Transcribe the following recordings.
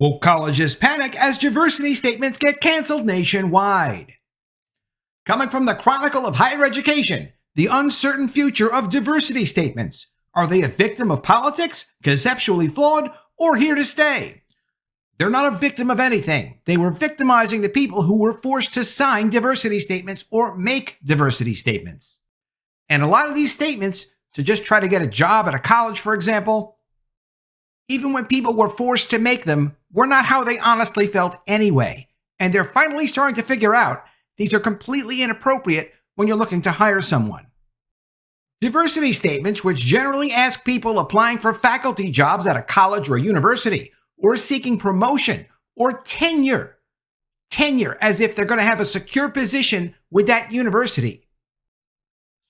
Woke colleges panic as diversity statements get canceled nationwide. Coming from the Chronicle of Higher Education, the uncertain future of diversity statements. Are they a victim of politics, conceptually flawed, or here to stay? They're not a victim of anything. They were victimizing the people who were forced to sign diversity statements or make diversity statements. And a lot of these statements, to just try to get a job at a college, for example, even when people were forced to make them, were not how they honestly felt anyway. And they're finally starting to figure out these are completely inappropriate when you're looking to hire someone. Diversity statements, which generally ask people applying for faculty jobs at a college or a university, or seeking promotion or tenure as if they're going to have a secure position with that university,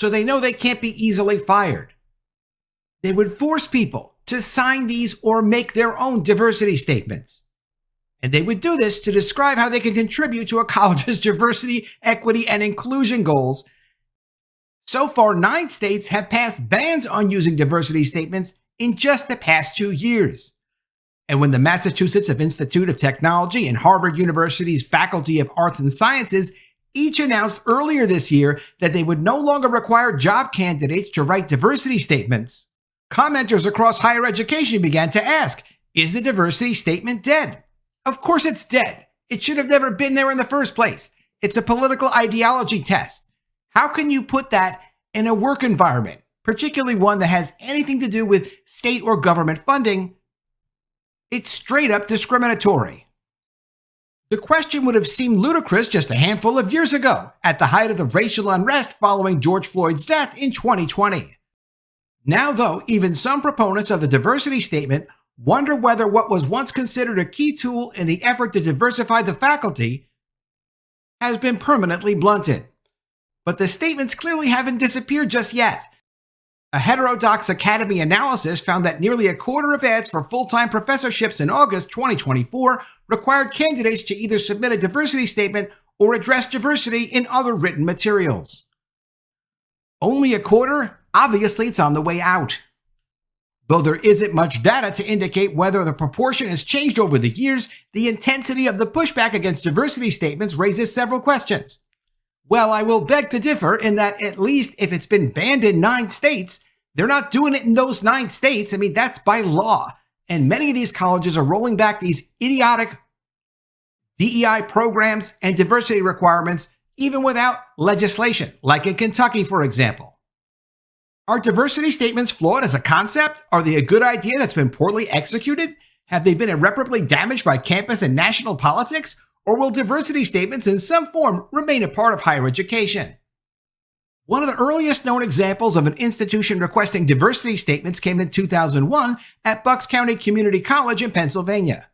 so they know they can't be easily fired. They would force people to sign these or make their own diversity statements. And they would do this to describe how they can contribute to a college's diversity, equity, and inclusion goals. So far, 9 states have passed bans on using diversity statements in just the past 2 years. And when the Massachusetts Institute of Technology and Harvard University's Faculty of Arts and Sciences each announced earlier this year that they would no longer require job candidates to write diversity statements, commenters across higher education began to ask, is the diversity statement dead? Of course it's dead. It should have never been there in the first place. It's a political ideology test. How can you put that in a work environment, particularly one that has anything to do with state or government funding? It's straight up discriminatory. The question would have seemed ludicrous just a handful of years ago, at the height of the racial unrest following George Floyd's death in 2020. Now, though, even some proponents of the diversity statement wonder whether what was once considered a key tool in the effort to diversify the faculty has been permanently blunted. But the statements clearly haven't disappeared just yet. A Heterodox Academy analysis found that nearly a quarter of ads for full-time professorships in August 2024 required candidates to either submit a diversity statement or address diversity in other written materials. Only a quarter? Obviously, it's on the way out. Though there isn't much data to indicate whether the proportion has changed over the years, the intensity of the pushback against diversity statements raises several questions. Well, I will beg to differ in that at least if it's been banned in 9 states, they're not doing it in those 9 states. I mean, that's by law. And many of these colleges are rolling back these idiotic DEI programs and diversity requirements even without legislation, like in Kentucky, for example. Are diversity statements flawed as a concept? Are they a good idea that's been poorly executed? Have they been irreparably damaged by campus and national politics? Or will diversity statements in some form remain a part of higher education? One of the earliest known examples of an institution requesting diversity statements came in 2001 at Bucks County Community College in Pennsylvania.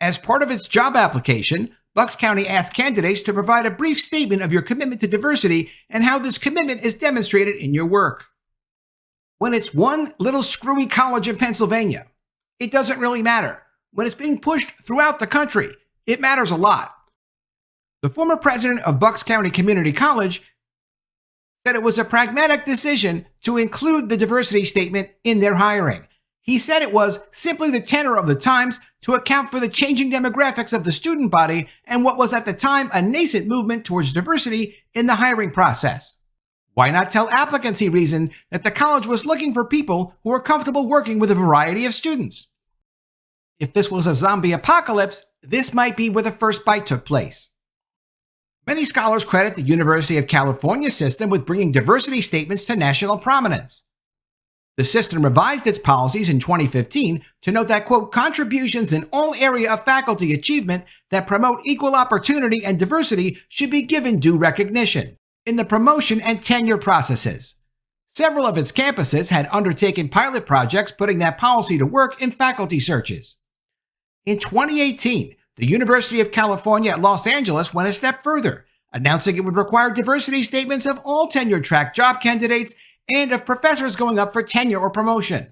As part of its job application, Bucks County asked candidates to provide a brief statement of your commitment to diversity and how this commitment is demonstrated in your work. When it's one little screwy college in Pennsylvania, it doesn't really matter. When it's being pushed throughout the country, it matters a lot. The former president of Bucks County Community College said it was a pragmatic decision to include the diversity statement in their hiring. He said it was simply the tenor of the times to account for the changing demographics of the student body and what was at the time a nascent movement towards diversity in the hiring process. Why not tell applicants, he reasoned, that the college was looking for people who were comfortable working with a variety of students? If this was a zombie apocalypse, this might be where the first bite took place. Many scholars credit the University of California system with bringing diversity statements to national prominence. The system revised its policies in 2015 to note that, quote, contributions in all area of faculty achievement that promote equal opportunity and diversity should be given due recognition in the promotion and tenure processes. Several of its campuses had undertaken pilot projects putting that policy to work in faculty searches. In 2018, the University of California at Los Angeles went a step further, announcing it would require diversity statements of all tenure-track job candidates and of professors going up for tenure or promotion.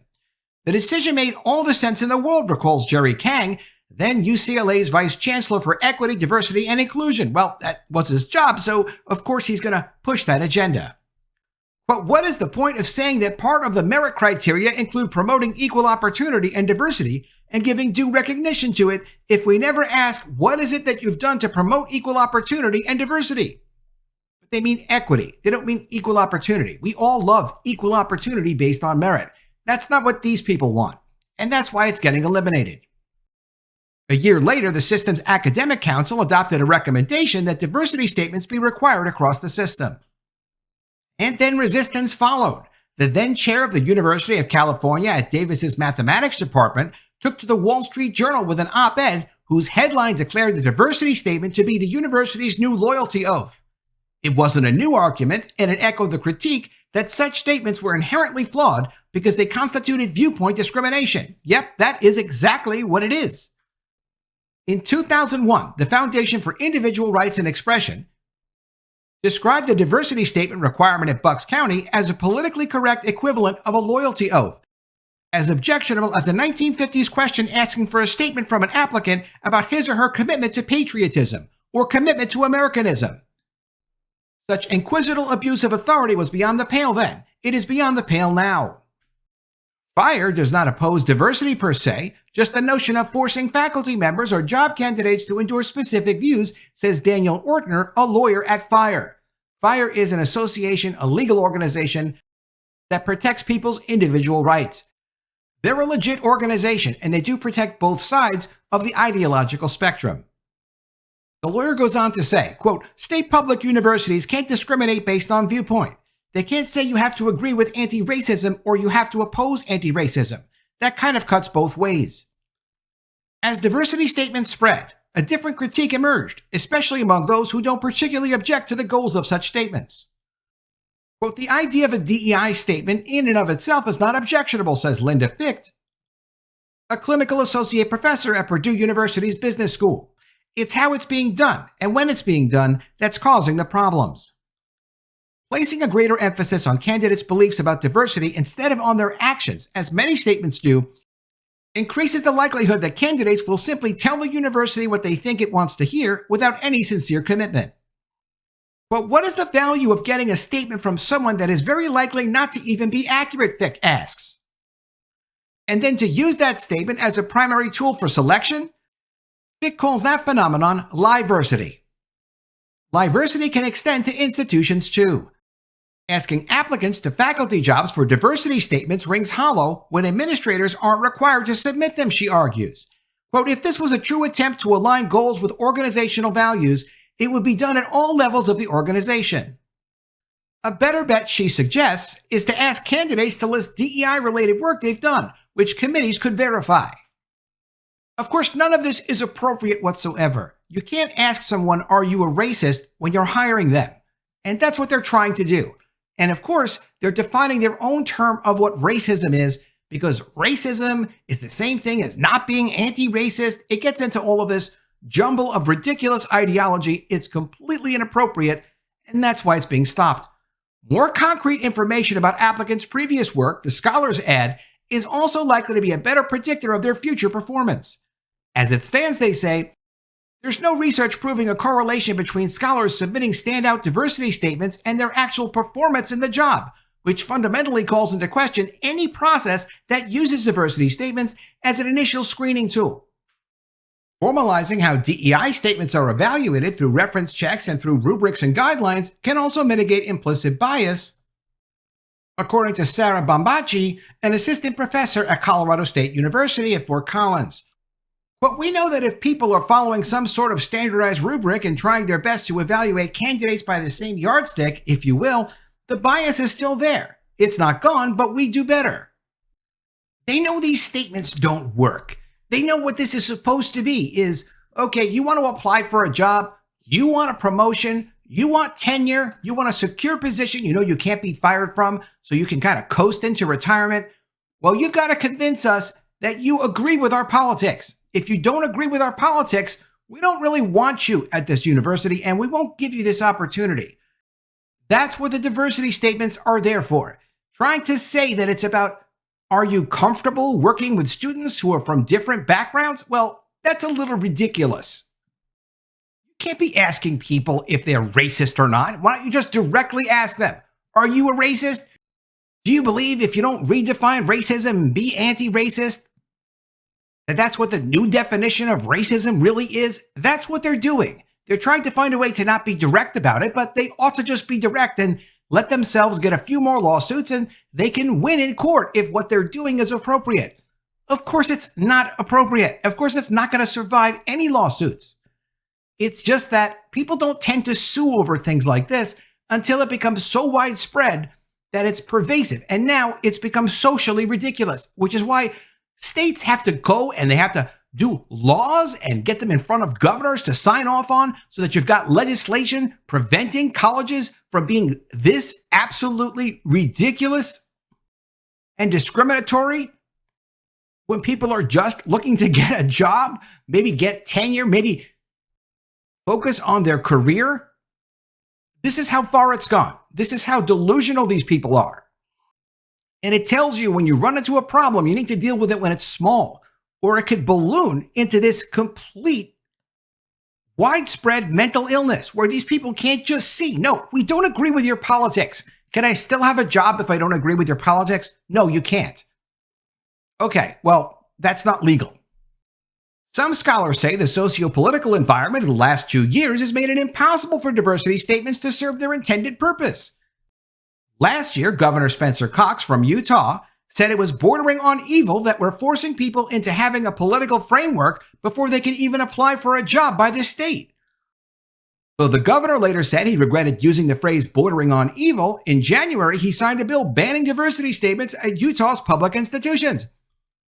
The decision made all the sense in the world, recalls Jerry Kang, then UCLA's vice chancellor for equity, diversity, and inclusion. Well, that was his job, so of course he's going to push that agenda. But what is the point of saying that part of the merit criteria include promoting equal opportunity and diversity and giving due recognition to it if we never ask, what is it that you've done to promote equal opportunity and diversity? But they mean equity. They don't mean equal opportunity. We all love equal opportunity based on merit. That's not what these people want. And that's why it's getting eliminated. A year later, the system's academic council adopted a recommendation that diversity statements be required across the system. And then resistance followed. The then chair of the University of California at Davis's mathematics department took to the Wall Street Journal with an op-ed whose headline declared the diversity statement to be the university's new loyalty oath. It wasn't a new argument, and it echoed the critique that such statements were inherently flawed because they constituted viewpoint discrimination. Yep, that is exactly what it is. In 2001, the Foundation for Individual Rights and Expression described the diversity statement requirement at Bucks County as a politically correct equivalent of a loyalty oath, as objectionable as a 1950s question asking for a statement from an applicant about his or her commitment to patriotism or commitment to Americanism. Such inquisitorial abuse of authority was beyond the pale then. It is beyond the pale now. FIRE does not oppose diversity per se, just the notion of forcing faculty members or job candidates to endorse specific views, says Daniel Ortner, a lawyer at FIRE. FIRE is an association, a legal organization that protects people's individual rights. They're a legit organization, and they do protect both sides of the ideological spectrum. The lawyer goes on to say, quote, state public universities can't discriminate based on viewpoint. They can't say you have to agree with anti-racism or you have to oppose anti-racism. That kind of cuts both ways. As diversity statements spread, a different critique emerged, especially among those who don't particularly object to the goals of such statements. Quote, the idea of a DEI statement in and of itself is not objectionable, says Linda Ficht, a clinical associate professor at Purdue University's business school. It's how it's being done and when it's being done that's causing the problems. Placing a greater emphasis on candidates' beliefs about diversity instead of on their actions, as many statements do, increases the likelihood that candidates will simply tell the university what they think it wants to hear without any sincere commitment. But what is the value of getting a statement from someone that is very likely not to even be accurate, Fick asks. And then to use that statement as a primary tool for selection? Fick calls that phenomenon liversity. Liversity can extend to institutions too. Asking applicants to faculty jobs for diversity statements rings hollow when administrators aren't required to submit them, she argues. Quote, if this was a true attempt to align goals with organizational values, it would be done at all levels of the organization. A better bet, she suggests, is to ask candidates to list DEI-related work they've done, which committees could verify. Of course, none of this is appropriate whatsoever. You can't ask someone, are you a racist, when you're hiring them? And that's what they're trying to do. And of course, they're defining their own term of what racism is, because racism is the same thing as not being anti-racist. It gets into all of this jumble of ridiculous ideology. It's completely inappropriate, and that's why it's being stopped. More concrete information about applicants' previous work, the scholars add, is also likely to be a better predictor of their future performance. As it stands, they say, there's no research proving a correlation between scholars submitting standout diversity statements and their actual performance in the job, which fundamentally calls into question any process that uses diversity statements as an initial screening tool. Formalizing how DEI statements are evaluated through reference checks and through rubrics and guidelines can also mitigate implicit bias, according to Sarah Bombachi, an assistant professor at Colorado State University at Fort Collins. But we know that if people are following some sort of standardized rubric and trying their best to evaluate candidates by the same yardstick, if you will, the bias is still there. It's not gone, but we do better. They know these statements don't work. They know what this is supposed to be is, okay, you want to apply for a job, you want a promotion, you want tenure, you want a secure position you know you can't be fired from so you can kind of coast into retirement. Well, you've got to convince us that you agree with our politics. If you don't agree with our politics, we don't really want you at this university and we won't give you this opportunity. That's what the diversity statements are there for. Trying to say that it's about, are you comfortable working with students who are from different backgrounds? Well, that's a little ridiculous. You can't be asking people if they're racist or not. Why don't you just directly ask them, are you a racist? Do you believe if you don't redefine racism and be anti-racist, that that's what the new definition of racism really is? That's what they're doing. They're trying to find a way to not be direct about it, but they ought to just be direct and let themselves get a few more lawsuits and they can win in court if what they're doing is appropriate. Of course, it's not appropriate. Of course, it's not going to survive any lawsuits. It's just that people don't tend to sue over things like this until it becomes so widespread that it's pervasive. And now it's become socially ridiculous, which is why states have to go and they have to do laws and get them in front of governors to sign off on so that you've got legislation preventing colleges from being this absolutely ridiculous and discriminatory when people are just looking to get a job, maybe get tenure, maybe focus on their career. This is how far it's gone. This is how delusional these people are. And it tells you when you run into a problem, you need to deal with it when it's small, or it could balloon into this complete widespread mental illness where these people can't just see, no, we don't agree with your politics. Can I still have a job if I don't agree with your politics? No, you can't. Okay, well, that's not legal. Some scholars say the socio-political environment of the last 2 years has made it impossible for diversity statements to serve their intended purpose. Last year, Governor Spencer Cox from Utah said it was bordering on evil that we're forcing people into having a political framework before they can even apply for a job by the state. Though the governor later said he regretted using the phrase bordering on evil, in January he signed a bill banning diversity statements at Utah's public institutions.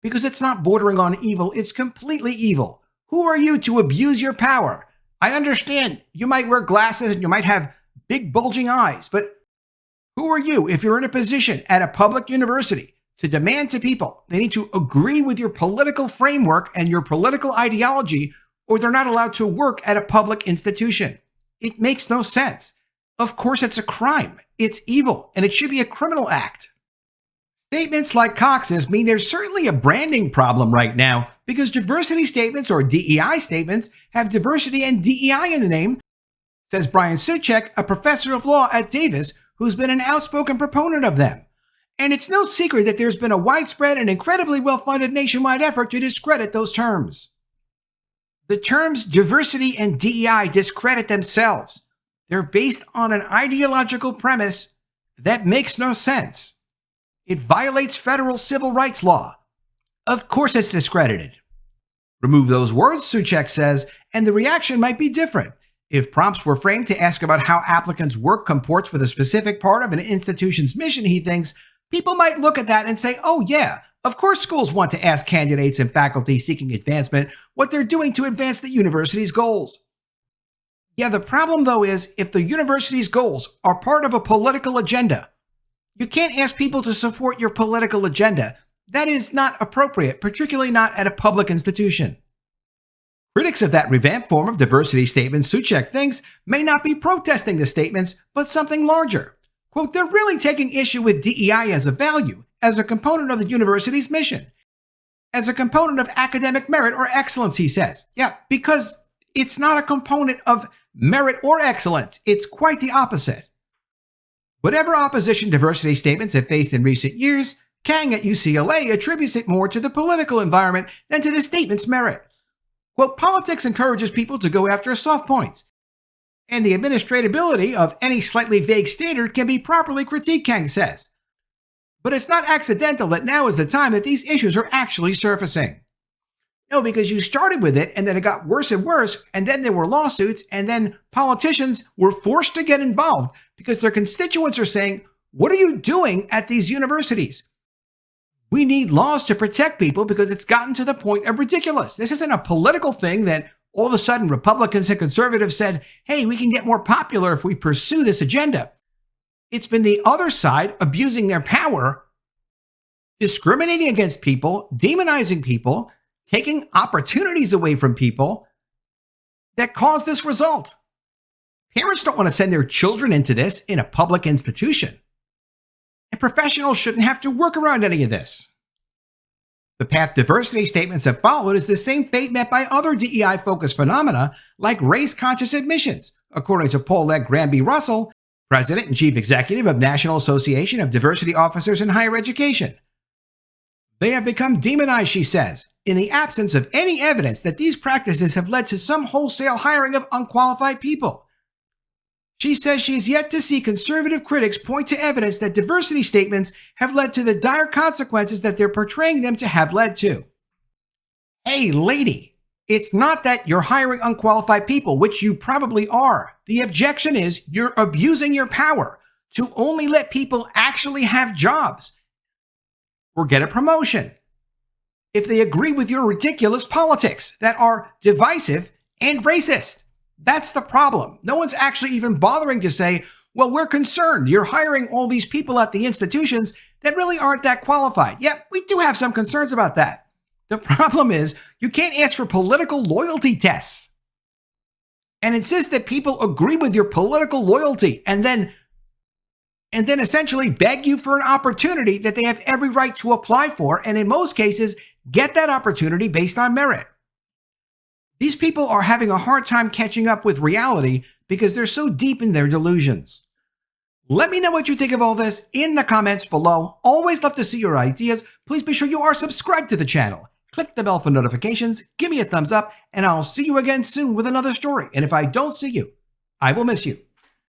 Because it's not bordering on evil, it's completely evil. Who are you to abuse your power? I understand you might wear glasses and you might have big bulging eyes, but who are you if you're in a position at a public university to demand to people they need to agree with your political framework and your political ideology, or they're not allowed to work at a public institution? It makes no sense. Of course, it's a crime. It's evil, and it should be a criminal act. Statements like Cox's mean there's certainly a branding problem right now because diversity statements or DEI statements have diversity and DEI in the name, says Brian Suchek, a professor of law at Davis who's been an outspoken proponent of them. And it's no secret that there's been a widespread and incredibly well-funded nationwide effort to discredit those terms. The terms diversity and DEI discredit themselves. They're based on an ideological premise that makes no sense. It violates federal civil rights law. Of course it's discredited. Remove those words, Suchek says, and the reaction might be different. If prompts were framed to ask about how applicants' work comports with a specific part of an institution's mission, he thinks, people might look at that and say, oh yeah, of course schools want to ask candidates and faculty seeking advancement what they're doing to advance the university's goals. Yeah, the problem though is if the university's goals are part of a political agenda, you can't ask people to support your political agenda. That is not appropriate, particularly not at a public institution. Critics of that revamped form of diversity statements, Suchek thinks, may not be protesting the statements, but something larger. Quote, they're really taking issue with DEI as a value, as a component of the university's mission, as a component of academic merit or excellence, he says. Yeah, because it's not a component of merit or excellence. It's quite the opposite. Whatever opposition diversity statements have faced in recent years, Kang at UCLA attributes it more to the political environment than to the statement's merit. Quote, politics encourages people to go after soft points, and the administratability of any slightly vague standard can be properly critiqued, Kang says. But it's not accidental that now is the time that these issues are actually surfacing. No, because you started with it, and then it got worse and worse, and then there were lawsuits, and then politicians were forced to get involved because their constituents are saying, what are you doing at these universities? We need laws to protect people because it's gotten to the point of ridiculous. This isn't a political thing that all of a sudden Republicans and conservatives said, hey, we can get more popular if we pursue this agenda. It's been the other side abusing their power, discriminating against people, demonizing people, taking opportunities away from people that caused this result. Parents don't want to send their children into this in a public institution. And professionals shouldn't have to work around any of this. The path diversity statements have followed is the same fate met by other DEI-focused phenomena like race-conscious admissions, according to Paulette Granby Russell, President and Chief Executive of National Association of Diversity Officers in Higher Education. They have become demonized, she says, in the absence of any evidence that these practices have led to some wholesale hiring of unqualified people. She says she is yet to see conservative critics point to evidence that diversity statements have led to the dire consequences that they're portraying them to have led to. Hey, lady, it's not that you're hiring unqualified people, which you probably are. The objection is you're abusing your power to only let people actually have jobs or get a promotion if they agree with your ridiculous politics that are divisive and racist. That's the problem. No one's actually even bothering to say, well, we're concerned you're hiring all these people at the institutions that really aren't that qualified. Yeah, we do have some concerns about that. The problem is you can't ask for political loyalty tests and insist that people agree with your political loyalty and then essentially beg you for an opportunity that they have every right to apply for, and in most cases, get that opportunity based on merit. These people are having a hard time catching up with reality because they're so deep in their delusions. Let me know what you think of all this in the comments below. Always love to see your ideas. Please be sure you are subscribed to the channel. Click the bell for notifications, give me a thumbs up, and I'll see you again soon with another story. And if I don't see you, I will miss you.